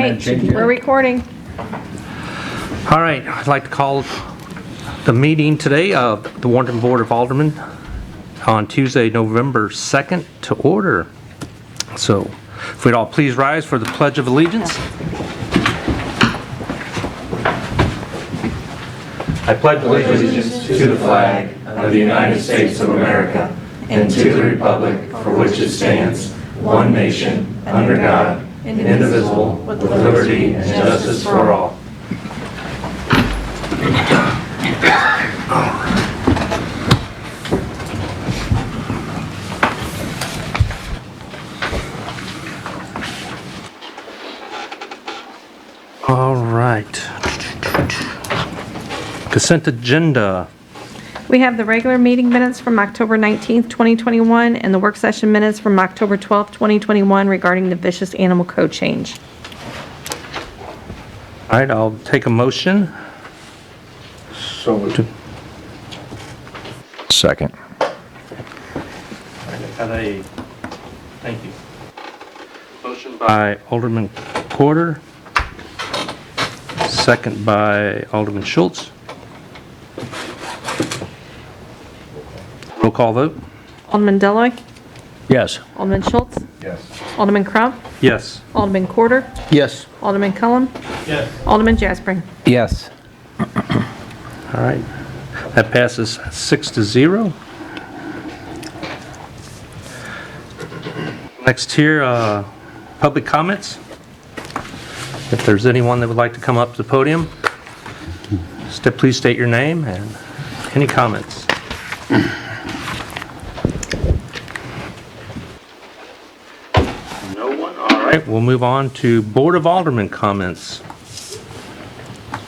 We're recording. All right, I'd like to call the meeting today of the Warrenton Board of Aldermen on Tuesday, November 2nd to order. So, if we'd all please rise for the Pledge of Allegiance. I pledge allegiance to the flag of the United States of America and to the republic for which it stands, one nation, under God, indivisible, with liberty and justice for all. All right. Consent agenda. We have the regular meeting minutes from October 19th, 2021, and the work session minutes from October 12th, 2021 regarding the vicious animal code change. All right, I'll take a motion. So moved. Second. Thank you. Motion by Alderman Porter, second by Alderman Schultz. Roll call vote. Alderman Deloy, Yes. Alderman Schultz, Yes. Alderman Crump, Yes. Alderman Quarter, Yes. Alderman Cullum, Yes. Alderman Jaspering. Yes. All right, that passes 6-0. Next here, public comments. If there's anyone that would like to come up to the podium, please state your name and any comments. No one? All right, we'll move on to Board of Aldermen comments.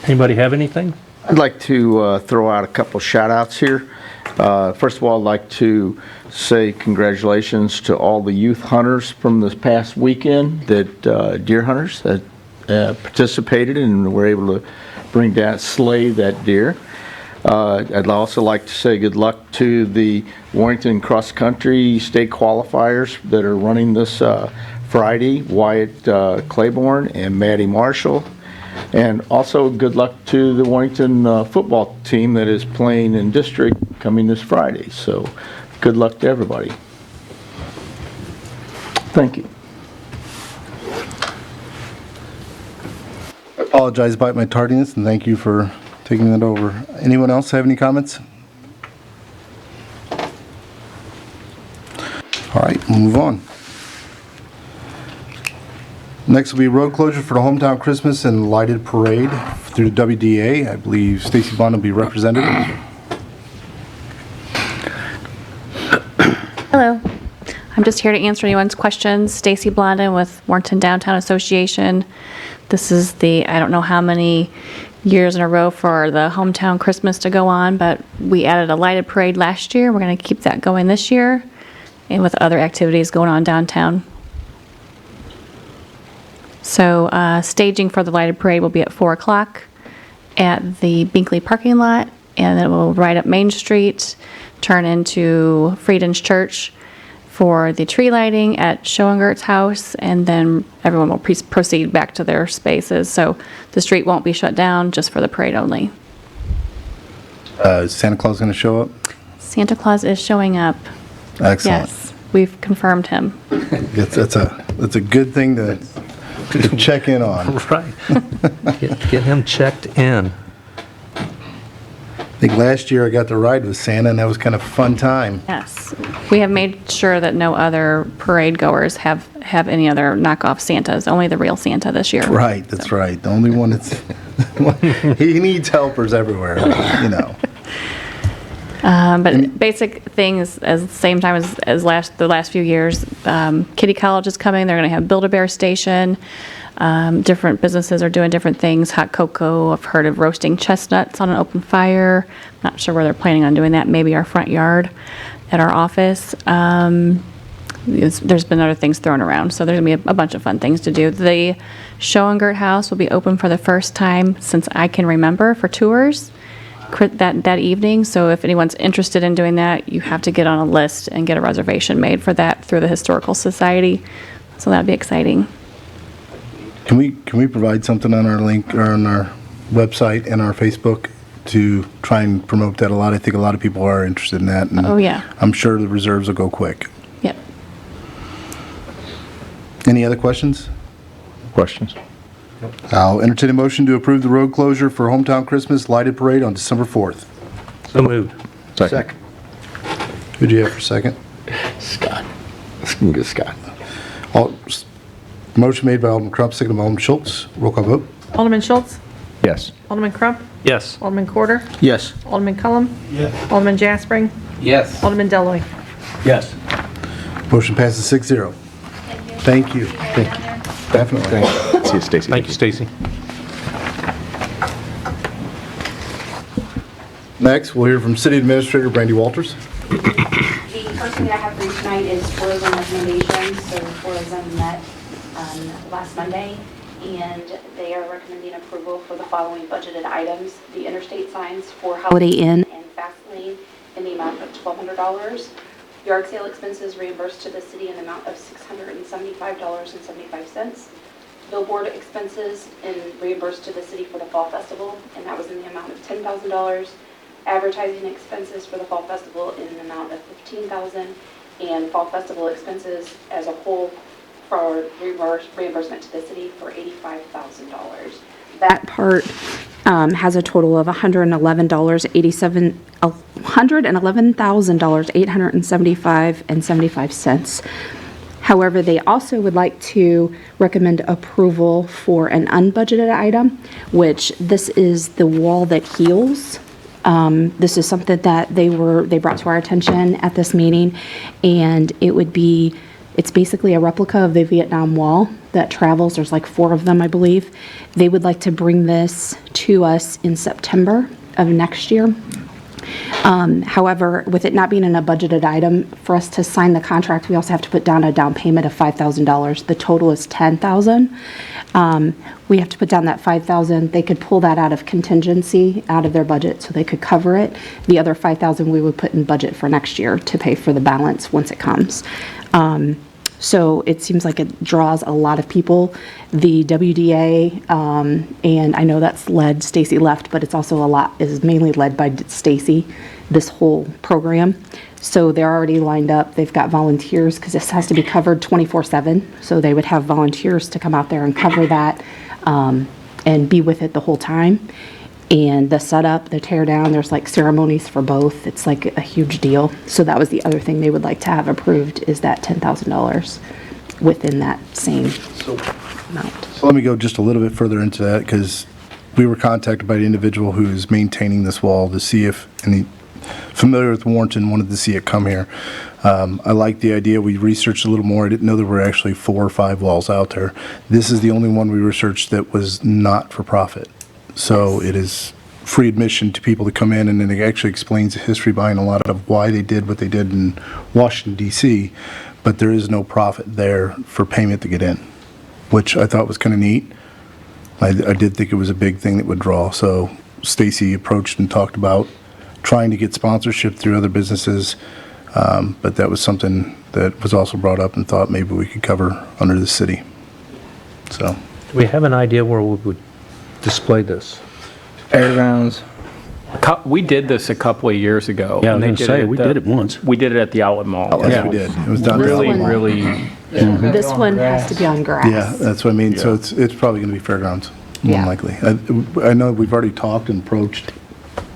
Anybody have anything? I'd like to throw out a couple shout outs here. First of all, I'd like to say congratulations to all the youth hunters from this past weekend, that deer hunters that participated and were able to slay that deer. I'd also like to say good luck to the Warrenton Cross Country State Qualifiers that are running this Friday, Wyatt Claiborne and Maddie Marshall. And also good luck to the Warrenton football team that is playing in district coming this Friday. So good luck to everybody. Thank you. I apologize about my tardiness, and thank you for taking that over. Anyone else have any comments? All right, we'll move on. Next will be road closure for the hometown Christmas and lighted parade through the WDA. I believe Stacy Bond will be representative. Hello. I'm just here to answer anyone's questions. Stacy Blondin with Warrenton Downtown Association. This is I don't know how many years in a row for the hometown Christmas to go on, but we added a lighted parade last year. We're going to keep that going this year, and with other activities going on downtown. So staging for the lighted parade will be at 4 o'clock at the Binkley parking lot, and then it will ride up Main Street, turn into Frieden's Church for the tree lighting at Schoengert's house, and then everyone will proceed back to their spaces. So the street won't be shut down, just for the parade only. Is Santa Claus going to show up? Santa Claus is showing up. Excellent. Yes, we've confirmed him. That's a good thing to check in on. Right. Get him checked in. I think last year I got to ride with Santa, and that was kind of a fun time. Yes, we have made sure that no other parade goers have any other knockoff Santas, only the real Santa this year. Right, that's right. The only one that's he needs helpers everywhere, you know. But basic things as the same time as the last few years. Kitty College is coming. They're going to have Build-A-Bear station. Different businesses are doing different things. Hot cocoa. I've heard of roasting chestnuts on an open fire. Not sure where they're planning on doing that. Maybe our front yard at our office. There's been other things thrown around, so there's going to be a bunch of fun things to do. The Schoengert house will be open for the first time since I can remember for tours that evening. So if anyone's interested in doing that, you have to get on a list and get a reservation made for that through the Historical Society. So that'd be exciting. Can we provide something on our link, or on our website and our Facebook to try and promote that a lot? I think a lot of people are interested in that. And Oh, yeah. I'm sure the reserves will go quick. Yep. Any other questions? Questions? I'll entertain a motion to approve the road closure for Hometown Christmas Lighted Parade on December 4th. So moved. Second. Who do you have for second? Scott. Let's get Scott. Motion made by Alderman Crump, seconded by Alderman Schultz. Roll call vote. Alderman Schultz? Yes. Alderman Crump? Yes. Alderman Quarter? Yes. Alderman Cullum? Yes. Alderman Jaspering? Yes. Alderman Deloy. Yes. Motion passes 6-0. Thank you. Definitely. See you, Stacy. Thank you, Stacy. Next, we'll hear from City Administrator Brandy Walters. The first thing that I have for you tonight is tourism recommendations. So tourism met last Monday, and they are recommending approval for the following budgeted items. The interstate signs for Holiday Inn and Fast Lane in the amount of $1,200. Yard sale expenses reimbursed to the city in the amount of $675.75. Billboard expenses and reimbursed to the city for the Fall Festival, and that was in the amount of $10,000. Advertising expenses for the Fall Festival in an amount of $15,000, and Fall Festival expenses as a whole for reimbursement to the city for $85,000. That part has a total of $111,875.75. However, they also would like to recommend approval for an unbudgeted item, which this is the wall that heals. This is something that they brought to our attention at this meeting, and it's basically a replica of the Vietnam Wall that travels. There's like 4 of them, I believe. They would like to bring this to us in September of next year. However, with it not being in a budgeted item, for us to sign the contract, we also have to put down a down payment of $5,000. The total is $10,000. We have to put down that $5,000. They could pull that out of contingency, out of their budget, so they could cover it. The other $5,000 we would put in budget for next year to pay for the balance once it comes. So it seems like it draws a lot of people. The WDA, and I know that's led, Stacy left, but it's also is mainly led by Stacy, this whole program. So they're already lined up. They've got volunteers because this has to be covered 24/7. So they would have volunteers to come out there and cover that and be with it the whole time. And the setup, the tear down, there's like ceremonies for both. It's like a huge deal. So that was the other thing they would like to have approved, is that $10,000 within that same amount. So let me go just a little bit further into that, because we were contacted by the individual who is maintaining this wall to see if any familiar with Warrenton wanted to see it come here. I like the idea. We researched a little more. I didn't know there were actually 4 or 5 walls out there. This is the only one we researched that was not for profit. So it is free admission to people to come in, and then it actually explains the history behind a lot of why they did what they did in Washington, D.C., but there is no profit there for payment to get in, which I thought was kind of neat. I did think it was a big thing that would draw. So Stacy approached and talked about trying to get sponsorship through other businesses, but that was something that was also brought up and thought maybe we could cover under the city. So Do we have an idea where we would display this? Fairgrounds. We did this a couple of years ago. Yeah, I was and they gonna did say, it we at did it once. We did it at the Outlet Mall. yes, we did. It was done. Really, This one- really, This one has to be on grass. Yeah, that's what I mean. So it's probably going to be fairgrounds, more than Yeah. likely. I know we've already talked and approached.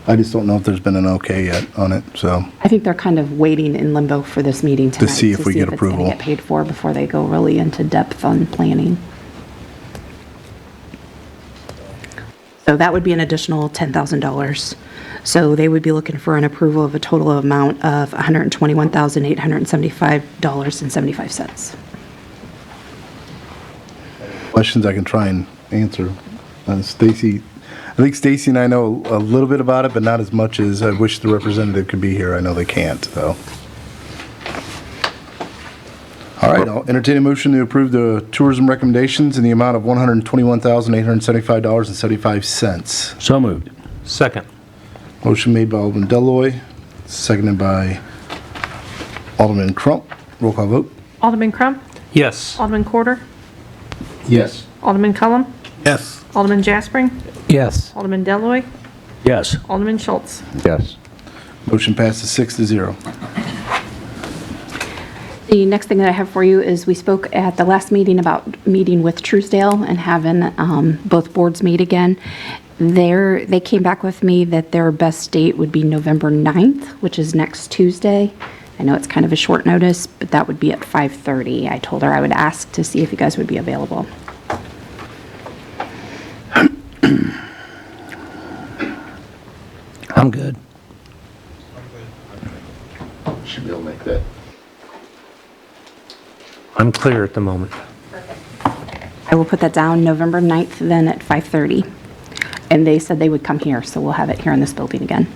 I just don't know if there's been an okay yet on it, so. I think they're kind of waiting in limbo for this meeting tonight. see if we get it's approval. gonna get paid for before they go really into depth on planning. So that would be an additional $10,000. So they would be looking for an approval of a total amount of $121,875.75. Questions I can try and answer. Stacy, I think Stacy and I know a little bit about it, but not as much as I wish the representative could be here. I know they can't, so. All right, I'll entertain a motion to approve the tourism recommendations in the amount of $121,875.75. So moved. Second. Motion made by Alderman Deloy, seconded by Alderman Crump. Roll call vote. Alderman Crump? Yes. Alderman Quarter? Yes. Alderman Cullum? Yes. Alderman Jaspering? Yes. Alderman Deloy, Yes. Alderman Schultz? Yes. Motion passes 6-0. The next thing that I have for you is we spoke at the last meeting about meeting with Truesdale and having both boards meet again. They came back with me that their best date would be November 9th, which is next Tuesday. I know it's kind of a short notice, but that would be at 5:30. I told her I would ask to see if you guys would be available. I'm good. Should be able to make that. I'm clear at the moment. I will put that down November 9th then at 5:30. And they said they would come here, so we'll have it here in this building again.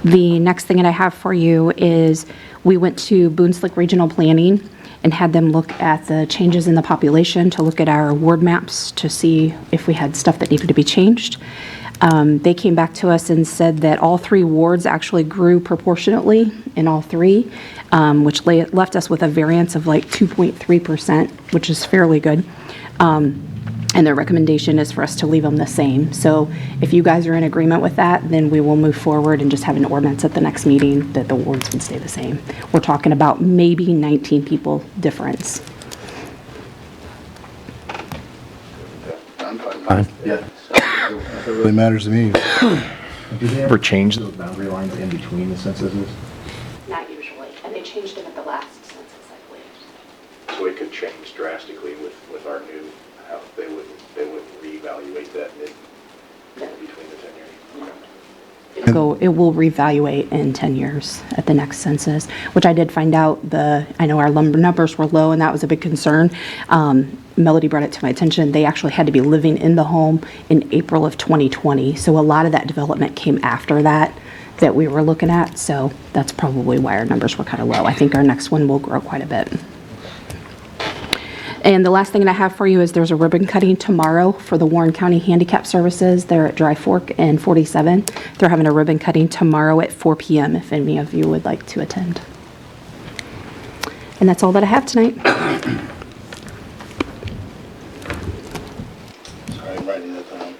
The next thing that I have for you is we went to Boonslick Regional Planning and had them look at the changes in the population, to look at our ward maps to see if we had stuff that needed to be changed. They came back to us and said that all 3 wards actually grew proportionately in all 3, which left us with a variance of like 2.3%, which is fairly good. And their recommendation is for us to leave them the same. So if you guys are in agreement with that, then we will move forward and just have an ordinance at the next meeting that the wards would stay the same. We're talking about maybe 19 people difference. Fine. Yeah. That really matters to me. Do they ever change those boundary lines in between the censuses? Not usually, and they changed them at the last census, I believe. So it could change drastically with our new, how they wouldn't reevaluate that between the 10 years. It will reevaluate in 10 years at the next census, which I did find out I know our lumber numbers were low and that was a big concern. Melody brought it to my attention. They actually had to be living in the home in April of 2020. So a lot of that development came after that we were looking at. So that's probably why our numbers were kind of low. I think our next one will grow quite a bit. And the last thing that I have for you is there's a ribbon cutting tomorrow for the Warren County Handicap Services. They're at Dry Fork and 47. They're having a ribbon cutting tomorrow at 4 p.m. if any of you would like to attend. And that's all that I have tonight. Sorry, I'm writing that down.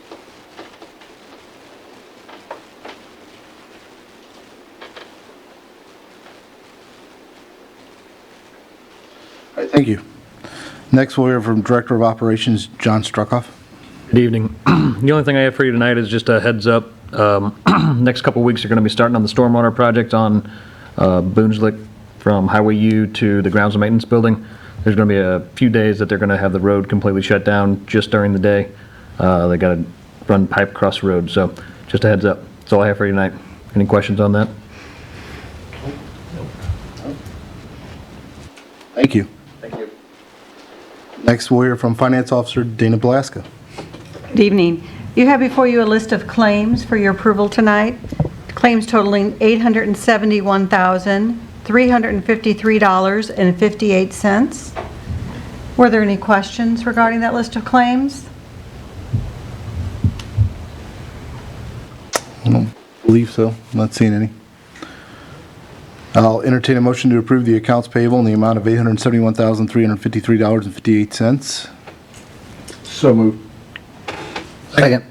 All right, thank you. Next, we'll hear from Director of Operations, John Struckoff. Good evening. The only thing I have for you tonight is just a heads up. Next couple weeks are going to be starting on the stormwater project on Boonslick from Highway U to the grounds and maintenance building. There's going to be a few days that they're going to have the road completely shut down just during the day. They got to run pipe across the road, so just a heads up. That's all I have for you tonight. Any questions on that? Thank you. Thank you. Next, we'll hear from Finance Officer Dana Blaska. Good evening. You have before you a list of claims for your approval tonight. Claims totaling $871,353.58. Were there any questions regarding that list of claims? I don't believe so. I'm not seeing any. I'll entertain a motion to approve the accounts payable in the amount of $871,353.58. So moved. Second.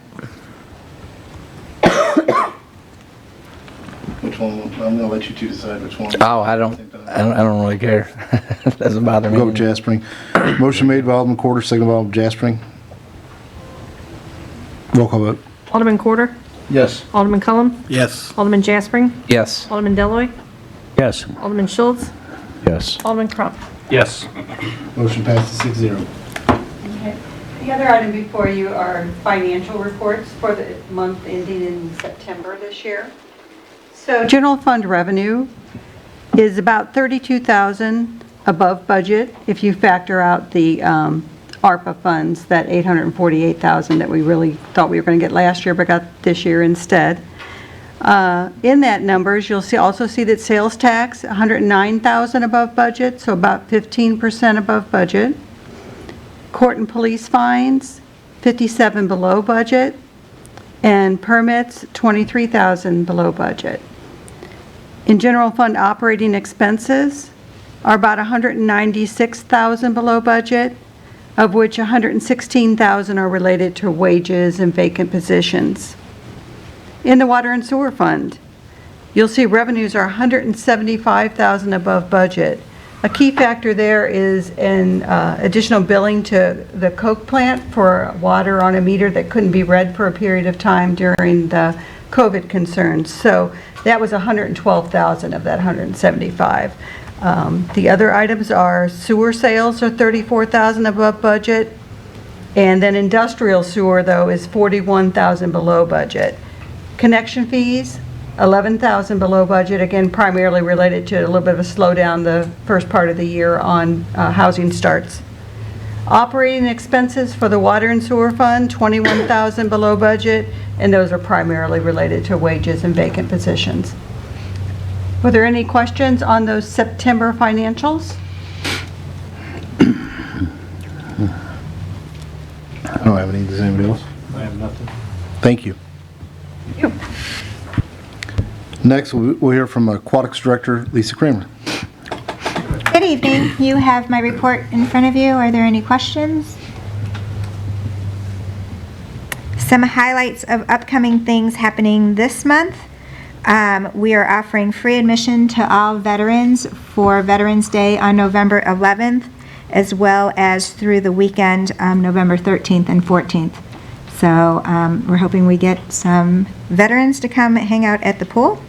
Which one? I'm going to let you two decide which one. Oh, I don't really care. Doesn't bother me. Go with Jaspering. Motion made by Alderman Quarter, seconded by Alderman Jaspering. Roll call vote. Alderman Quarter? Yes. Alderman Cullum? Yes. Alderman Jaspering? Yes. Alderman Deloy, Yes. Alderman Schultz? Yes. Alderman Crump? Yes. Motion passes 6-0. The other item before you are financial reports for the month ending in September this year. So general fund revenue is about $32,000 above budget if you factor out the ARPA funds, that $848,000 that we really thought we were going to get last year but got this year instead. In that numbers, you'll also see that sales tax, $109,000 above budget, so about 15% above budget. Court and police fines, $57,000 below budget, and permits, $23,000 below budget. In general fund operating expenses are about $196,000 below budget, of which 116,000 are related to wages and vacant positions. In the Water and Sewer Fund, you'll see revenues are 175,000 above budget. A key factor there is an additional billing to the Coke plant for water on a meter that couldn't be read for a period of time during the COVID concerns. So that was 112,000 of that 175. The other items are sewer sales are 34,000 above budget, and then industrial sewer, though, is 41,000 below budget. Connection fees, 11,000 below budget, again primarily related to a little bit of a slowdown the first part of the year on housing starts. Operating expenses for the Water and Sewer Fund, 21,000 below budget, and those are primarily related to wages and vacant positions. Were there any questions on those September financials? I don't have any. Does anybody else? I have nothing. Thank you. You. Next, we'll hear from Aquatics Director Lisa Kramer. Good evening. You have my report in front of you. Are there any questions? Some highlights of upcoming things happening this month. We are offering free admission to all veterans for Veterans Day on November 11th, as well as through the weekend, November 13th and 14th. So we're hoping we get some veterans to come hang out at the pool.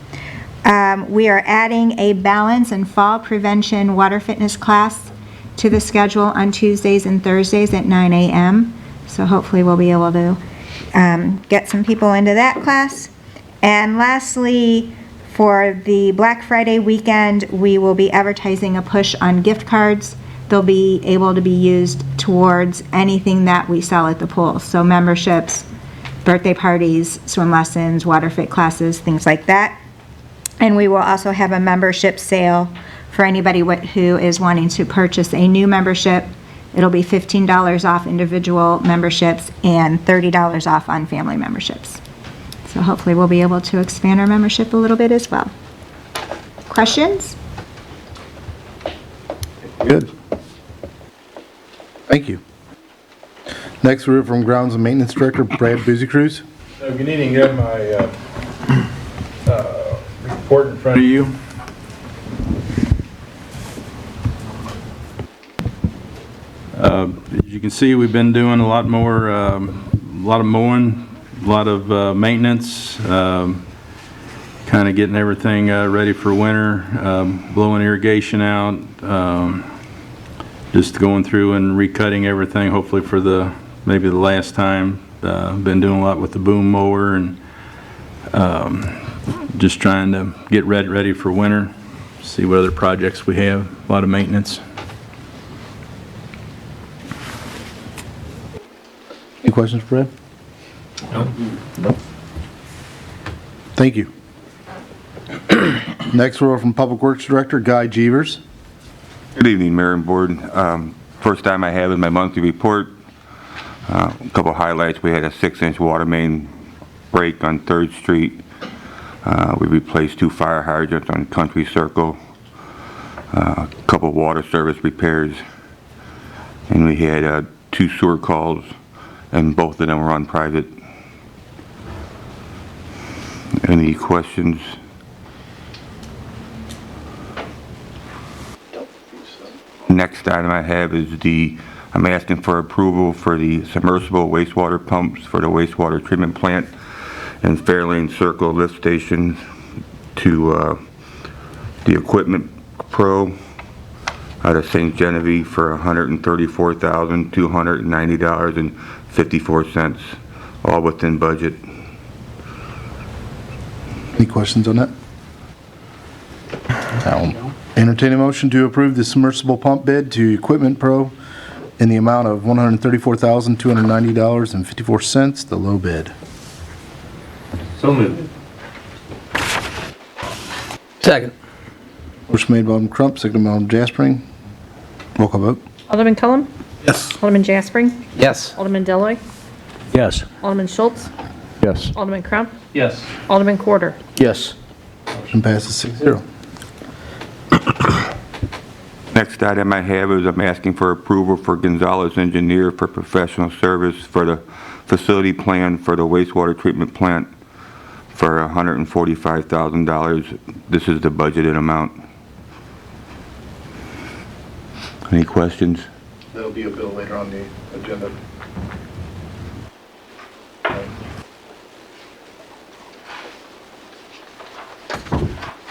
We are adding a balance and fall prevention water fitness class to the schedule on Tuesdays and Thursdays at 9 a.m. So hopefully we'll be able to get some people into that class. And lastly, for the Black Friday weekend, we will be advertising a push on gift cards. They'll be able to be used towards anything that we sell at the pool. So memberships, birthday parties, swim lessons, water fit classes, things like that. And we will also have a membership sale for anybody who is wanting to purchase a new membership. It'll be $15 off individual memberships and $30 off on family memberships. So hopefully we'll be able to expand our membership a little bit as well. Questions? Good. Thank you. Next, we're from Grounds and Maintenance Director Brad Boozy-Cruz. Good evening. You have my report in front of you. As you can see, we've been doing a lot more, a lot of mowing, a lot of maintenance, kind of getting everything ready for winter, blowing irrigation out, just going through and recutting everything, hopefully for maybe the last time. Been doing a lot with the boom mower and just trying to get ready for winter, see what other projects we have, a lot of maintenance. Any questions, Brad? No. Thank you. Next, we're from Public Works Director Guy Jeevers. Good evening, Mayor and Board. First time I have in my monthly report. A couple highlights. We had a 6-inch water main break on 3rd Street. We replaced 2 fire hydrants on Country Circle. A couple water service repairs. And we had 2 sewer calls, and both of them were on private. Any questions? Next item I have is I'm asking for approval for the submersible wastewater pumps for the wastewater treatment plant and Fairlane Circle lift station to the Equipment Pro out of St. Genevieve for $134,290.54, all within budget. Any questions on that? I'll entertain a motion to approve the submersible pump bid to Equipment Pro in the amount of $134,290.54, the low bid. So moved. Second. Motion made by Alderman Crump, seconded by Alderman Jaspering. Roll call vote. Alderman Cullum? Yes. Alderman Jaspering? Yes. Alderman Deloy, Yes. Alderman Schultz? Yes. Alderman Crump? Yes. Alderman Quarter? Yes. Motion passes 6-0. Next item I have is I'm asking for approval for Gonzalez Engineer for professional service for the facility plan for the wastewater treatment plant for $145,000. This is the budgeted amount. Any questions? That'll be a bill later on the agenda.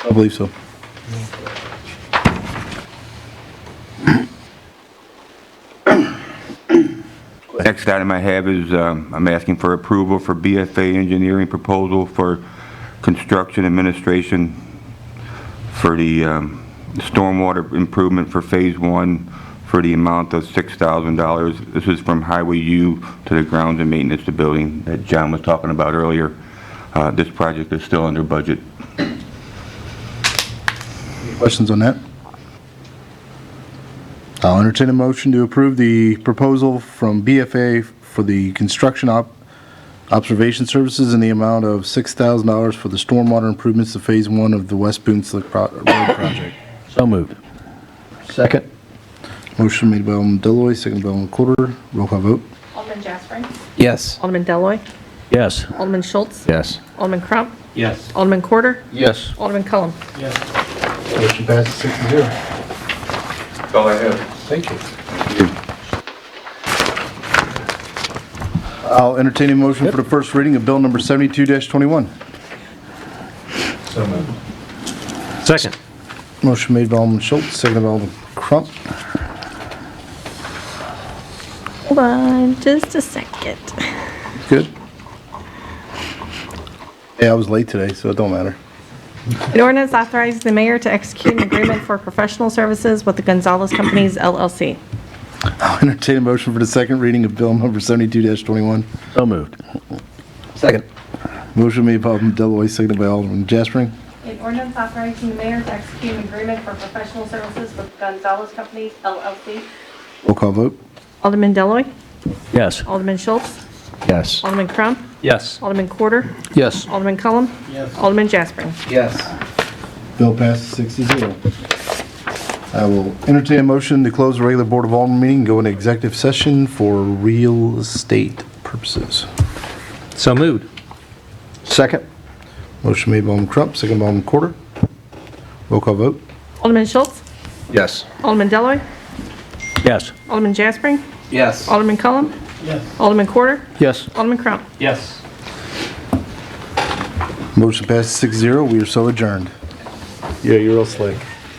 I believe so. Next item I have is I'm asking for approval for BFA engineering proposal for construction administration for the stormwater improvement for Phase 1 for the amount of $6,000. This is from Highway U to the grounds and maintenance of the building that John was talking about earlier. This project is still under budget. Any questions on that? I'll entertain a motion to approve the proposal from BFA for the construction observation services in the amount of $6,000 for the stormwater improvements to Phase 1 of the West Boone Slick Road project. So moved. Second. Motion made by Alderman Deloy, seconded by Alderman Quarter. Roll call vote. Alderman Jaspering. Yes. Alderman Deloy, Yes. Alderman Schultz. Yes. Alderman Crump. Yes. Alderman Quarter. Yes. Alderman Cullum. Motion passes 6-0. That's all I have. Thank you. I'll entertain a motion for the first reading of Bill number 72-21. So moved. Second. Motion made by Alderman Schultz, seconded by Alderman Crump. Hold on just a second. Good. Yeah, I was late today, so it don't matter. An ordinance authorizing the mayor to execute an agreement for professional services with the Gonzalez Companies LLC. I'll entertain a motion for the second reading of Bill number 72-21. So moved. Second. Motion made by Alderman Deloy, seconded by Alderman Jaspering. An ordinance authorizing the mayor to execute an agreement for professional services with Gonzalez Companies LLC. Roll call vote. Alderman Deloy, Yes. Alderman Schultz, Yes. Alderman Crump, Yes. Alderman Quarter, Yes. Alderman Cullum, Alderman Jaspering. Yes. Bill passes 6-0. I will entertain a motion to close the regular Board of Alderman meeting and go into executive session for real estate purposes. So moved. Second. Motion made by Alderman Crump, seconded by Alderman Quarter. Roll call vote. Alderman Schultz, Yes. Alderman Deloy, Yes. Alderman Jaspering, Yes. Alderman Cullum, Alderman Quarter, Yes. Alderman Crump. Yes. Motion passes 6-0. We are so adjourned. Yeah, you're real slick.